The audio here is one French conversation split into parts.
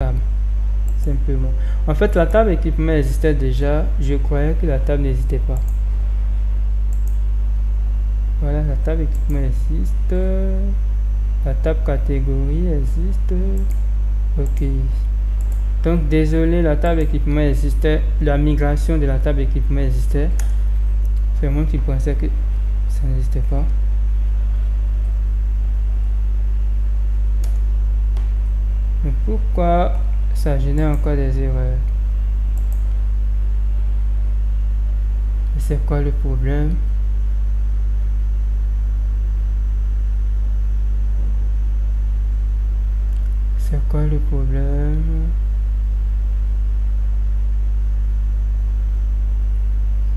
table. Simplement. En fait, la table équipement existait déjà. Je croyais que la table n'existait pas. Voilà, la table équipement existe. La table catégorie existe. Ok. Donc, désolé, la table équipement existait. La migration de la table équipement existait. C'est moi qui pensais que ça n'existait pas. Mais pourquoi ça génère encore des erreurs? C'est quoi le problème? C'est quoi le problème?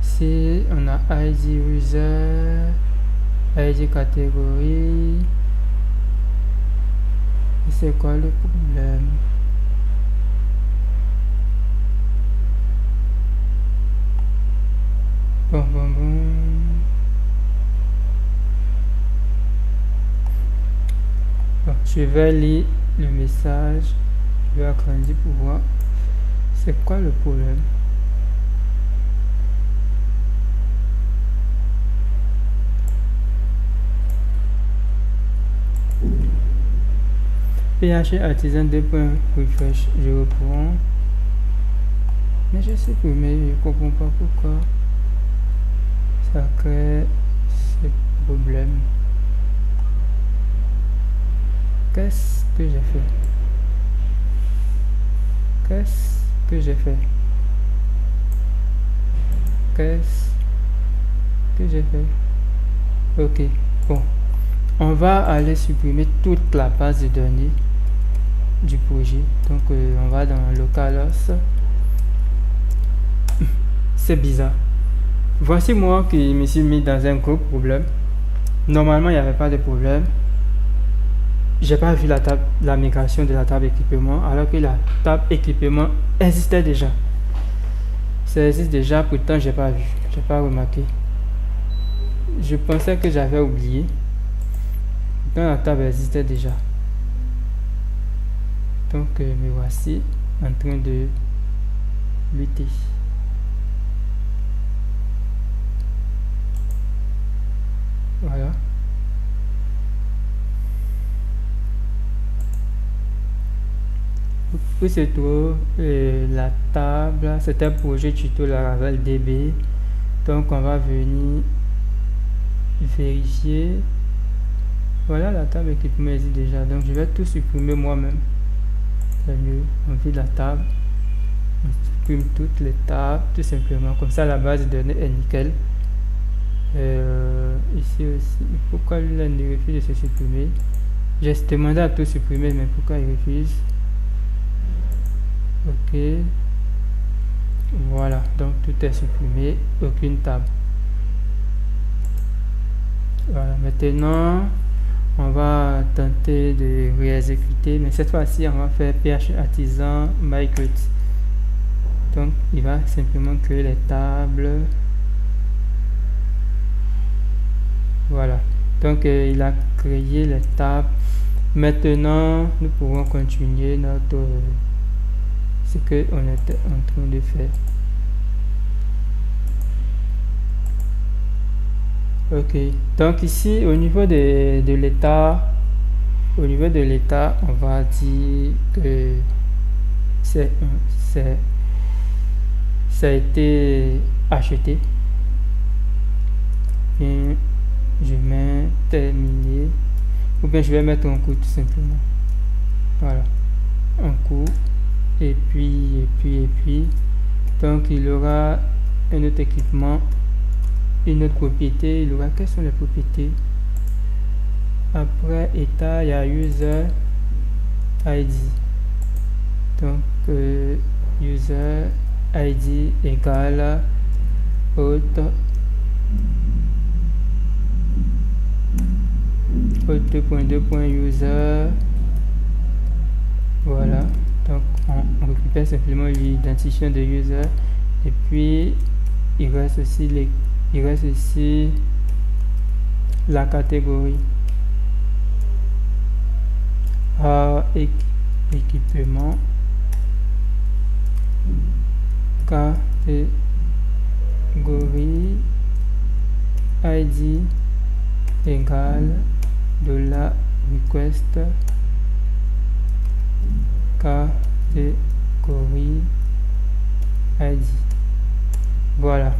Si on a ID user, ID catégorie, c'est quoi le problème? Bon. Bon, je vais lire le message. Je vais agrandir pour voir. C'est quoi le problème? PH artisan 2.refresh. Je reprends. Mais je sais plus, mais je comprends pas pourquoi ça crée ce problème. Qu'est-ce que j'ai fait? Qu'est-ce que j'ai fait? Qu'est-ce que j'ai fait? Ok, bon. On va aller supprimer toute la base de données du projet. Donc, on va dans localhost. C'est bizarre. Voici moi qui me suis mis dans un gros problème. Normalement, il n'y avait pas de problème. J'ai pas vu la migration de la table équipement, alors que la table équipement existait déjà. Ça existe déjà, pourtant j'ai pas vu, j'ai pas remarqué. Je pensais que j'avais oublié. Pourtant la table existait déjà. Donc me voici en train de lutter. Voilà. Où se trouve la table? C'est un projet tuto Laravel DB. Donc on va venir vérifier. Voilà, la table équipement existe déjà. Donc je vais tout supprimer moi-même. C'est mieux. On vide la table. On supprime toutes les tables tout simplement. Comme ça la base de données est nickel. Ici aussi. Pourquoi lui là il refuse de se supprimer? J'ai demandé à tout supprimer, mais pourquoi il refuse? Ok, voilà, donc tout est supprimé, aucune table. Voilà, maintenant on va tenter de réexécuter, mais cette fois-ci on va faire PH artisan migrate. Donc il va simplement créer les tables. Voilà, donc il a créé les tables. Maintenant nous pouvons continuer notre ce que on était en train de faire. Ok, donc ici au niveau de l'état, on va dire que ça a été acheté. Et je mets terminé, ou bien je vais mettre en cours tout simplement. Voilà, en cours. Et puis donc il aura un autre équipement, une autre propriété. Il aura, quelles sont les propriétés? Après état, il y a user ID. Donc user ID égale autre 2.2.user. Voilà, donc on récupère simplement l'identifiant de user. Et puis il reste aussi la catégorie équipement. catégorie ID égale $request catégorie ID. Voilà.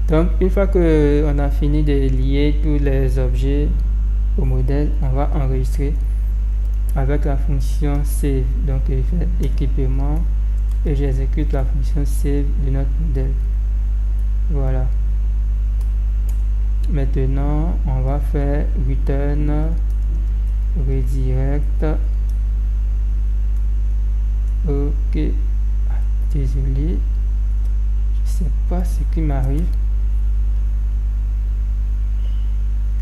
Donc une fois que on a fini de lier tous les objets au modèle, on va enregistrer avec la fonction save. Donc je fais équipement et j'exécute la fonction save de notre modèle. Voilà. Maintenant on va faire return redirect. Ok, désolé, je sais pas ce qui m'arrive.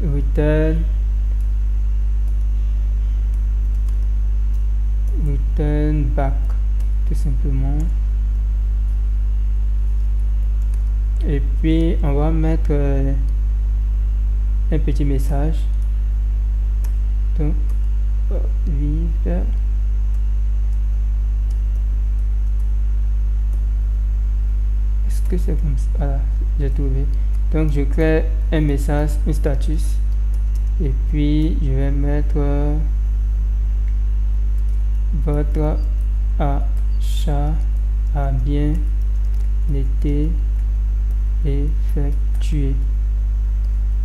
Return back, tout simplement. Et puis on va mettre un petit message. Donc vide. Est-ce que c'est comme ça? Voilà, j'ai trouvé. Donc je crée un message, un status, et puis je vais mettre votre achat a bien été effectué,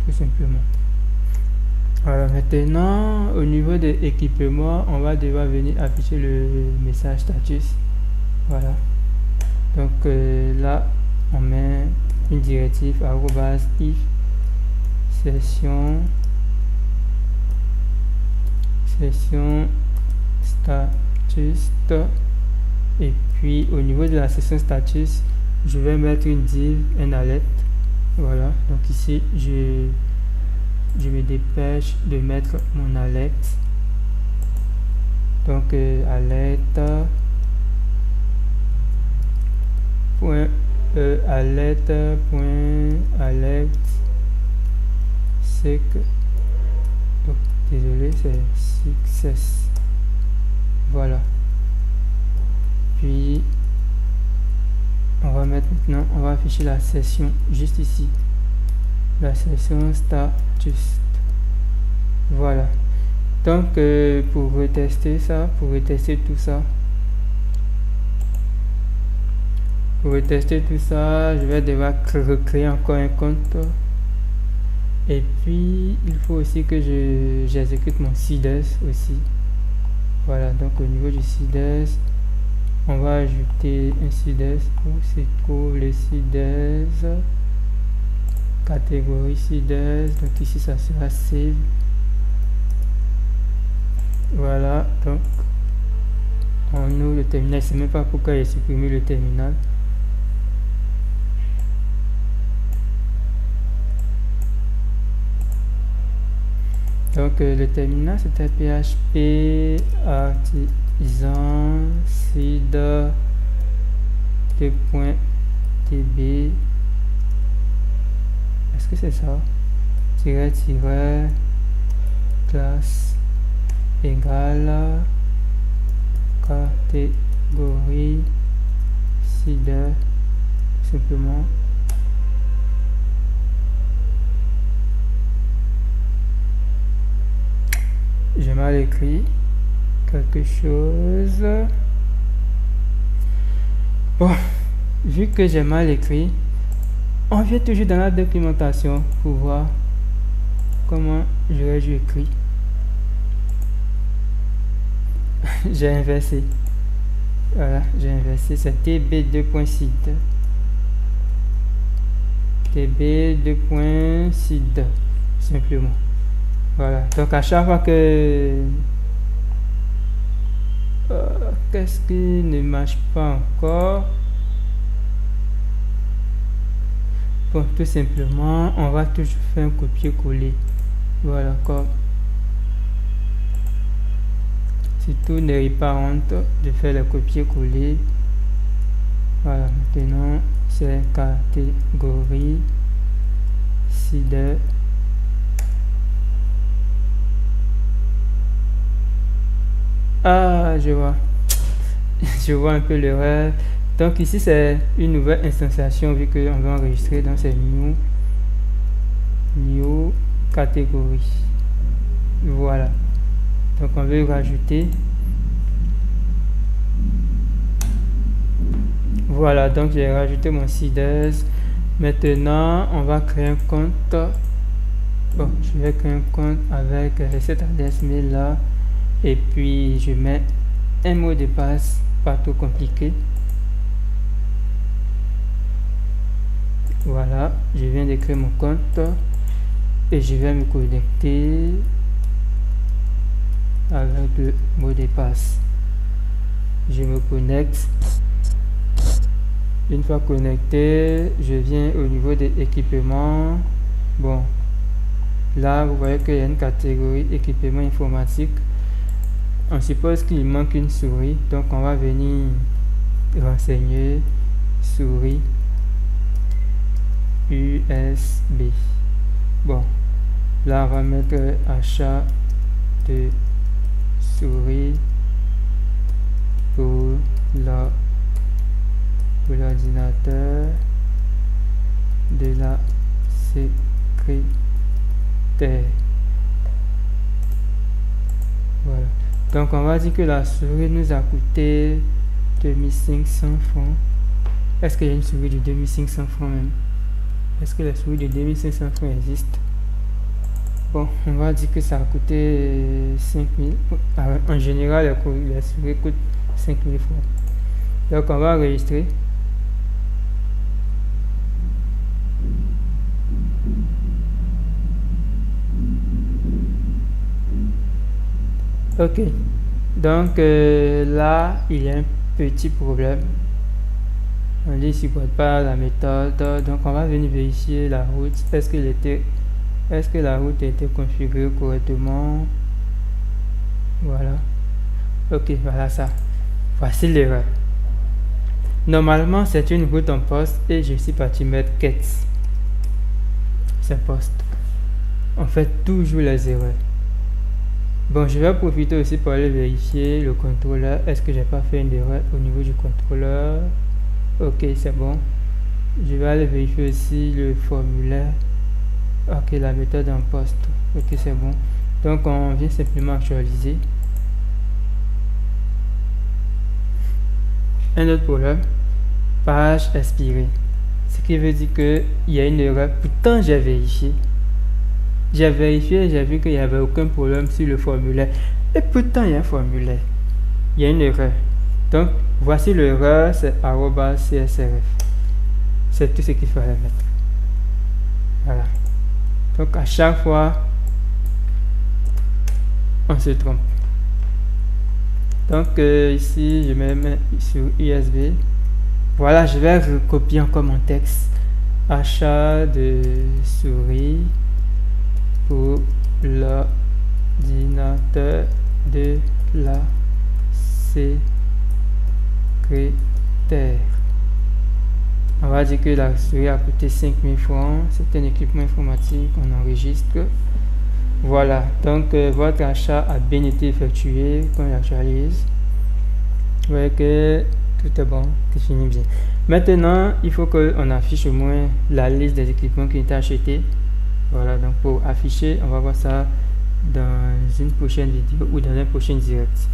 tout simplement. Voilà, maintenant au niveau de l'équipement, on va devoir venir afficher le message status. Voilà, donc là on met une directive @if session status, et puis au niveau de la session status, je vais mettre une div, un alerte. Voilà, donc ici je me dépêche de mettre mon alerte. Donc alerte point alerte sec. Oh, désolé, c'est success. Voilà, puis on va mettre maintenant, on va afficher la session juste ici, la session status. Voilà, donc pour retester ça, pour retester tout ça, je vais devoir recréer encore un compte. Et puis il faut aussi que j'exécute mon CDES aussi. Voilà, donc au niveau du CDES, on va ajouter un CDES. Où se trouve le CDES? Catégorie CDES. Donc ici ça sera save. Voilà, donc on ouvre le terminal. Je ne sais même pas pourquoi j'ai supprimé le terminal. Donc le terminal c'était php artisan seed 2.tb. Est-ce que c'est ça? Classe égale catégorie seed, simplement. J'ai mal écrit quelque chose. Bon, vu que j'ai mal écrit, on vient toujours dans la documentation pour voir comment j'aurais dû écrire. J'ai inversé. Voilà, j'ai inversé. C'est tb2.seed. tb2.seed, simplement. Voilà, donc à chaque fois que qu'est-ce qui ne marche pas encore? Bon, tout simplement on va toujours faire un copier-coller. Voilà, comme surtout n'ayez pas honte de faire le copier-coller. Voilà, maintenant c'est catégorie seed. Ah, je vois. Je vois un peu l'erreur. Donc ici c'est une nouvelle instanciation vu qu'on va enregistrer, donc c'est new catégorie. Voilà, donc on veut rajouter. Voilà, donc j'ai rajouté mon CIDES. Maintenant on va créer un compte. Bon, je vais créer un compte avec cette adresse mail là, et puis je mets un mot de passe pas trop compliqué. Voilà, je viens de créer mon compte et je vais me connecter avec le mot de passe. Je me connecte. Une fois connecté, je viens au niveau des équipements. Bon, là vous voyez qu'il y a une catégorie équipement informatique. On suppose qu'il manque une souris, donc on va venir renseigner souris USB. Bon, là on va mettre achat de souris pour l'ordinateur de la secrétaire. Voilà, donc on va dire que la souris nous a coûté 2500 francs. Est-ce qu'il y a une souris de 2500 francs même? Est-ce que la souris de 2500 francs existe? Bon, on va dire que ça a coûté 5000. En général, la souris coûte 5000 francs. Donc on va enregistrer. Ok, donc là il y a un petit problème. On dit supporte pas la méthode, donc on va venir vérifier la route. Est-ce que la route a été configurée correctement? Voilà. Ok, voilà ça. Voici l'erreur. Normalement c'est une route en poste et je suis parti mettre quête. C'est poste. On fait toujours les erreurs. Bon, je vais profiter aussi pour aller vérifier le contrôleur. Est-ce que j'ai pas fait une erreur au niveau du contrôleur? Ok, c'est bon. Je vais aller vérifier aussi le formulaire. Ok, la méthode en poste. Ok, c'est bon. Donc on vient simplement actualiser. Un autre problème, page expirée. Ce qui veut dire qu'il y a une erreur. Pourtant j'ai vérifié. J'ai vérifié, j'ai vu qu'il n'y avait aucun problème sur le formulaire. Et pourtant, il y a un formulaire. Il y a une erreur. Donc, voici l'erreur, c'est @csrf. C'est tout ce qu'il fallait mettre. Voilà. Donc, à chaque fois, on se trompe. Donc, ici, je me mets sur USB. Voilà, je vais recopier encore mon texte. Achat de souris pour l'ordinateur de la secrétaire. On va dire que la souris a coûté 5000 francs. C'est un équipement informatique. On enregistre. Voilà. Donc, votre achat a bien été effectué. Quand on actualise, vous voyez que tout est bon, tout finit bien. Maintenant, il faut qu'on affiche au moins la liste des équipements qui ont été achetés. Voilà, donc pour afficher, on va voir ça dans une prochaine vidéo ou dans un prochain direct.